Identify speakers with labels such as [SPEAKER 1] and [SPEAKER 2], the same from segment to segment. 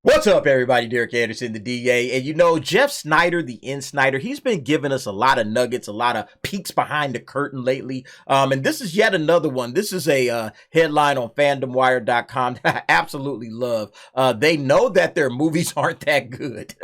[SPEAKER 1] What's up, everybody? Derek Anderson, the DA. And you know, Jeff Sneider, the N Snyder, he's been giving us a lot of nuggets, a lot of peeks behind the curtain lately. And this is yet another one. This is a headline on fandomwire.com that I absolutely love. They know that their movies aren't that good.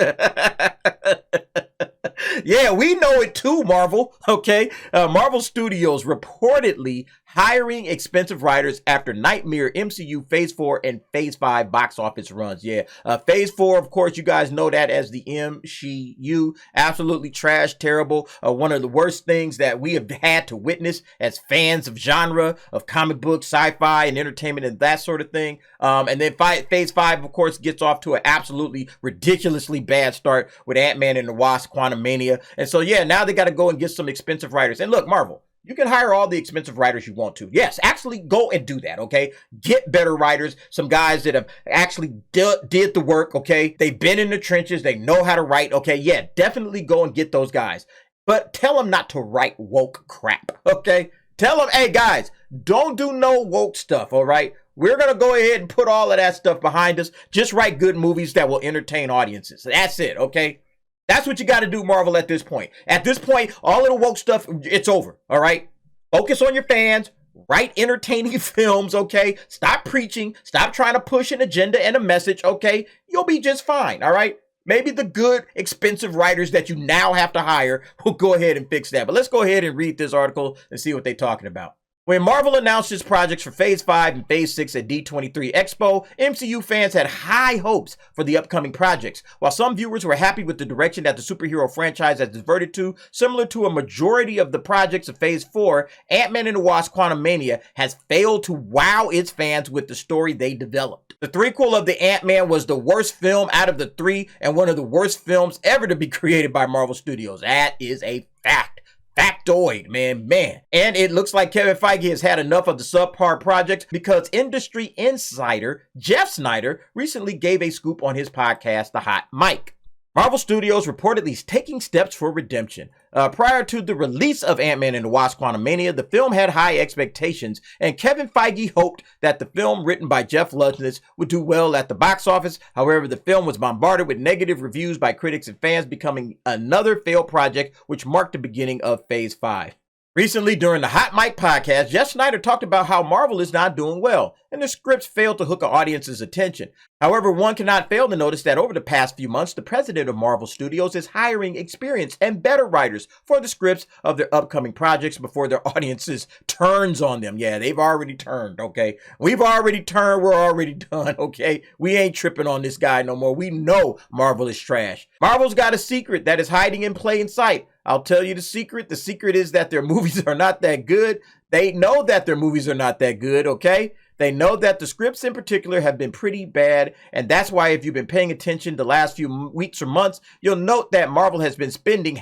[SPEAKER 1] Yeah, we know it too, Marvel. Okay. Marvel Studios reportedly hiring expensive writers after Nightmare MCU Phase 4 and Phase 5 box office runs. Yeah. Phase 4, of course, you guys know that as the MCU. Absolutely trash, terrible. One of the worst things that we have had to witness as fans of genre, of comic books, sci-fi, and entertainment, and that sort of thing. And then Phase 5, of course, gets off to an absolutely ridiculously bad start with Ant-Man and the Wasp: Quantumania. And so, yeah, now they got to go and get some expensive writers. And look, Marvel, you can hire all the expensive writers you want to. Yes, actually go and do that, okay? Get better writers, some guys that have actually did the work, okay? They've been in the trenches. They know how to write, okay? Yeah, definitely go and get those guys. But tell them not to write woke crap, okay? Tell them, hey, guys, don't do no woke stuff, all right? We're going to go ahead and put all of that stuff behind us. Just write good movies that will entertain audiences. That's it, okay? That's what you got to do, Marvel, at this point. At this point, all of the woke stuff, it's over, all right? Focus on your fans. Write entertaining films, okay? Stop preaching. Stop trying to push an agenda and a message, okay? You'll be just fine, all right? Maybe the good, expensive writers that you now have to hire will go ahead and fix that. But let's go ahead and read this article and see what they're talking about. When Marvel announced its projects for Phase 5 and Phase 6 at D23 Expo, MCU fans had high hopes for the upcoming projects. While some viewers were happy with the direction that the superhero franchise has diverted to, similar to a majority of the projects of Phase 4, Ant-Man and the Wasp: Quantumania has failed to wow its fans with the story they developed. The threequel of the Ant-Man was the worst film out of the three and one of the worst films ever to be created by Marvel Studios. That is a fact. Factoid, man. And it looks like Kevin Feige has had enough of the subpar projects because industry insider Jeff Sneider recently gave a scoop on his podcast, The Hot Mic. Marvel Studios reportedly is taking steps for redemption. Prior to the release of Ant-Man and the Wasp: Quantumania, the film had high expectations, and Kevin Feige hoped that the film written by Jeff Sneider would do well at the box office. However, the film was bombarded with negative reviews by critics and fans, becoming another failed project, which marked the beginning of Phase 5. Recently, during the Hot Mic podcast, Jeff Sneider talked about how Marvel is not doing well, and the scripts failed to hook an audience's attention. However, one cannot fail to notice that over the past few months, the president of Marvel Studios is hiring experienced and better writers for the scripts of their upcoming projects before their audiences turns on them. Yeah, they've already turned, okay? We've already turned, we're already done, okay? We ain't tripping on this guy no more. We know Marvel is trash. Marvel's got a secret that is hiding in plain sight. I'll tell you the secret. The secret is that their movies are not that good. They know that their movies are not that good, okay? They know that the scripts in particular have been pretty bad, and that's why if you've been paying attention the last few weeks or months, you'll note that Marvel has been spending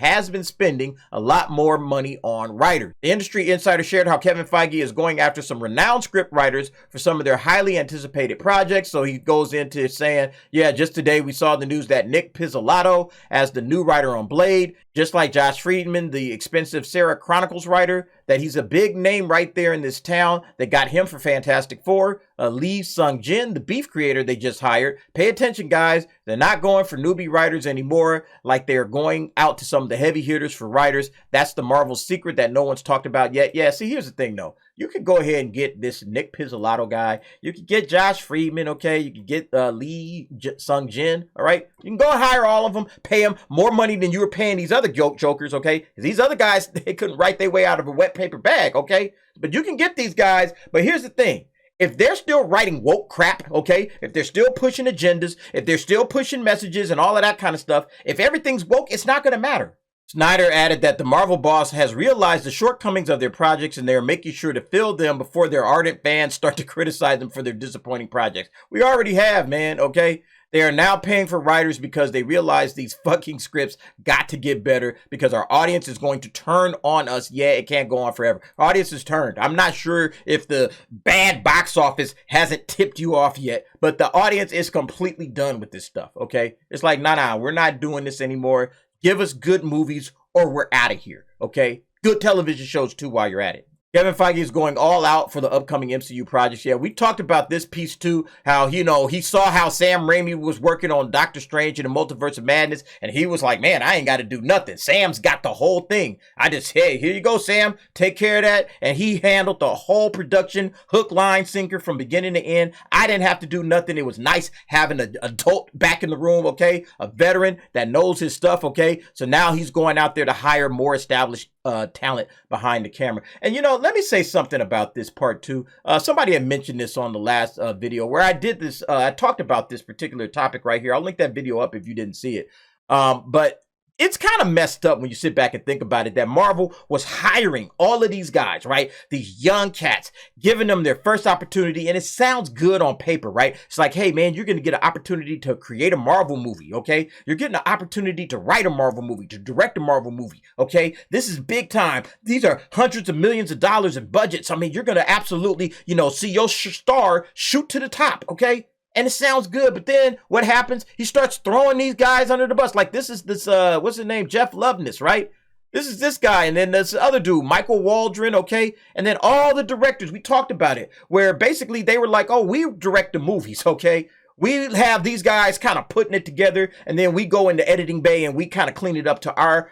[SPEAKER 1] a lot more money on writers. The industry insider shared how Kevin Feige is going after some renowned script writers for some of their highly anticipated projects. So he goes into saying, yeah, just today we saw the news that Nick Pizzolatto as the new writer on Blade, just like Josh Friedman, the expensive Sarah Chronicles writer, that he's a big name right there in this town that got him for Fantastic Four. Lee Sung-jin, the Beef creator they just hired. Pay attention, guys. They're not going for newbie writers anymore like they're going out to some of the heavy hitters for writers. That's the Marvel secret that no one's talked about yet. Yeah, see, here's the thing, though. You could go ahead and get this Nick Pizzolatto guy. You could get Josh Friedman, okay? You could get Lee Sung-jin, all right? You can go and hire all of them, pay them more money than you were paying these other jokers, okay? These other guys, they couldn't write their way out of a wet paper bag, okay? But you can get these guys. But here's the thing. If they're still writing woke crap, okay, if they're still pushing agendas, if they're still pushing messages and all of that kind of stuff, if everything's woke, it's not going to matter. Sneider added that the Marvel boss has realized the shortcomings of their projects and they are making sure to fill them before their ardent fans start to criticize them for their disappointing projects. We already have, man, okay? They are now paying for writers because they realize these fucking scripts got to get better because our audience is going to turn on us. Yeah, it can't go on forever. Our audience is turned. I'm not sure if the bad box office hasn't tipped you off yet, but the audience is completely done with this stuff, okay? It's like, nah, we're not doing this anymore. Give us good movies or we're out of here, okay? Good television shows too while you're at it. Kevin Feige is going all out for the upcoming MCU projects. Yeah, we talked about this piece too, how, he saw how Sam Raimi was working on Doctor Strange and the Multiverse of Madness, and he was like, man, I ain't got to do nothing. Sam's got the whole thing. Hey, here you go, Sam. Take care of that. And he handled the whole production, hook, line, sinker from beginning to end. I didn't have to do nothing. It was nice having an adult back in the room, okay? A veteran that knows his stuff, okay? So now he's going out there to hire more established talent behind the camera. And let me say something about this part too. Somebody had mentioned this on the last video where I did this. I talked about this particular topic right here. I'll link that video up if you didn't see it. But it's kind of messed up when you sit back and think about it, that Marvel was hiring all of these guys, right? These young cats, giving them their first opportunity. And it sounds good on paper, right? It's like, hey, man, you're going to get an opportunity to create a Marvel movie, okay? You're getting an opportunity to write a Marvel movie, to direct a Marvel movie, okay? This is big time. These are hundreds of millions of dollars in budgets. I mean, you're going to absolutely, see your star shoot to the top, okay? And it sounds good, but then what happens? He starts throwing these guys under the bus. Like this, what's his name? Jeff Loveness, right? This is this guy, and then this other dude, Michael Waldron, okay? And then all the directors, we talked about it, where basically they were like, oh, we direct the movies, okay? We have these guys kind of putting it together, and then we go into editing bay and we kind of clean it up to our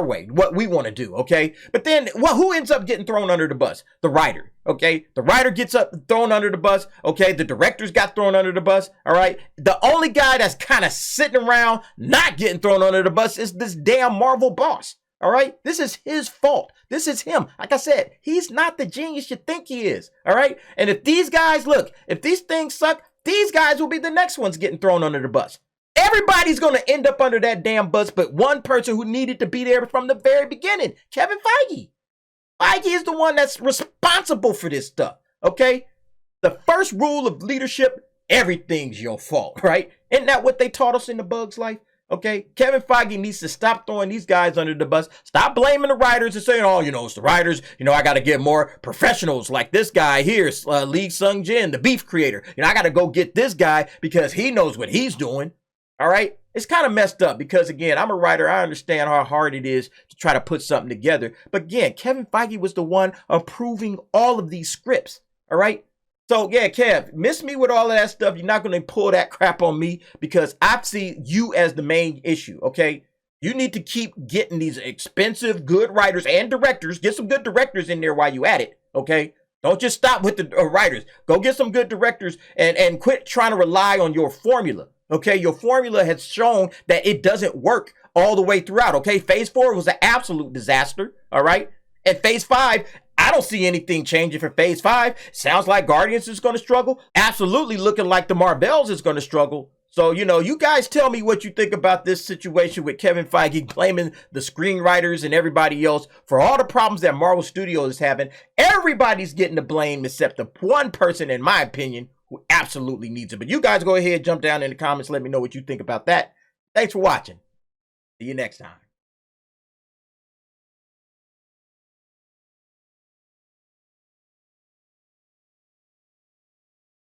[SPEAKER 1] way, what we want to do, okay? But then, who ends up getting thrown under the bus? The writer, okay? The writer gets thrown under the bus, okay? The directors got thrown under the bus, all right? The only guy that's kind of sitting around not getting thrown under the bus is this damn Marvel boss, all right? This is his fault. This is him. Like I said, he's not the genius you think he is, all right? And if these guys, if these things suck, these guys will be the next ones getting thrown under the bus. Everybody's going to end up under that damn bus, but one person who needed to be there from the very beginning, Kevin Feige. Feige is the one that's responsible for this stuff, okay? The first rule of leadership, everything's your fault, right? Isn't that what they taught us in The Bug's Life? Okay, Kevin Feige needs to stop throwing these guys under the bus. Stop blaming the writers and saying, oh, it's the writers. I got to get more professionals like this guy here, Lee Sung-jin, the beef creator. I got to go get this guy because he knows what he's doing. All right. It's kind of messed up because, again, I'm a writer. I understand how hard it is to try to put something together. But again, Kevin Feige was the one approving all of these scripts. All right. So, yeah, Kev, miss me with all of that stuff. You're not going to pull that crap on me because I see you as the main issue, okay? You need to keep getting these expensive, good writers and directors. Get some good directors in there while you at it, okay? Don't just stop with the writers. Go get some good directors and quit trying to rely on your formula, okay? Your formula has shown that it doesn't work all the way throughout, okay? Phase 4 was an absolute disaster, all right? And Phase 5, I don't see anything changing for Phase 5. Sounds like Guardians is going to struggle. Absolutely looking like the Marvels is going to struggle. So, you guys tell me what you think about this situation with Kevin Feige blaming the screenwriters and everybody else for all the problems that Marvel Studios is having. Everybody's getting the blame except the one person, in my opinion, who absolutely needs it. But you guys go ahead, jump down in the comments, let me know what you think about that. Thanks for watching. See you next time.